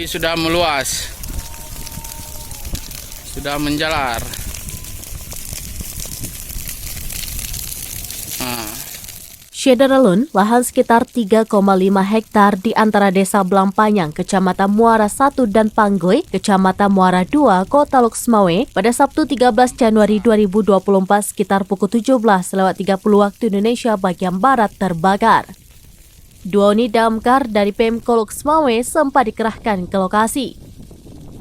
Sudah meluas, sudah menjalar. Syederalun, lahan sekitar 3,5 hektar di antara Desa Blampanyang, Kecamatan Muara 1 dan Panggoy, Kecamatan Muara 2, Kota Loksmawe, pada Sabtu 13 Januari 2024 sekitar pukul 17.30 waktu Indonesia bagian Barat terbakar. 2 unit damkar dari Pemko Loksmawe sempat dikerahkan ke lokasi.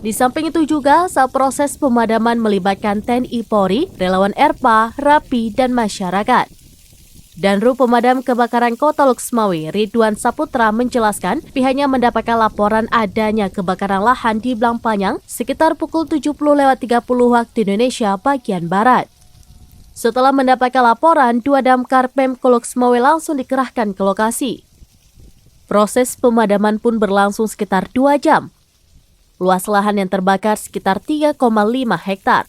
Di samping itu juga, saat proses pemadaman melibatkan TNI Polri, relawan ERPA, RAPI, dan masyarakat. Danru Pemadam Kebakaran Kota Loksmawe, Ridwan Saputra menjelaskan pihaknya mendapatkan laporan adanya kebakaran lahan di Blampanyang sekitar pukul 70.30 waktu Indonesia bagian Barat. Setelah mendapatkan laporan, 2 damkar Pemko Loksmawe langsung dikerahkan ke lokasi. Proses pemadaman pun berlangsung sekitar 2 jam. Luas lahan yang terbakar sekitar 3,5 hektar.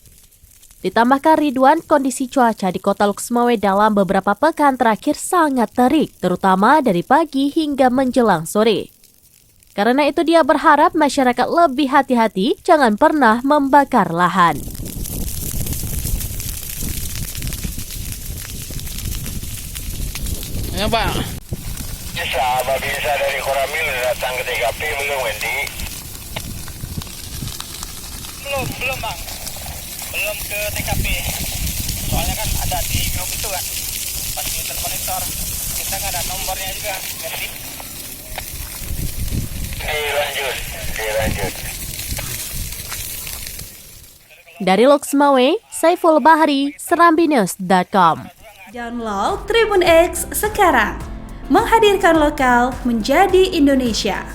Ditambahkan Ridwan, kondisi cuaca di Kota Loksmawe dalam beberapa pekan terakhir sangat terik, terutama dari pagi hingga menjelang sore. Karena itu dia berharap masyarakat lebih hati-hati, jangan pernah membakar lahan. Ya Pak. Bisa dari Koramil datang ke TKP belum, Wendy? Belum Bang. Belum ke TKP. Soalnya kan ada di grup itu kan. Pas monitor, kita nggak ada nomornya juga. Jadi Dilanjut. Dari Loksmawe, Saiful Bahri, serambinews.com. Download Tribun X sekarang. Menghadirkan lokal menjadi Indonesia.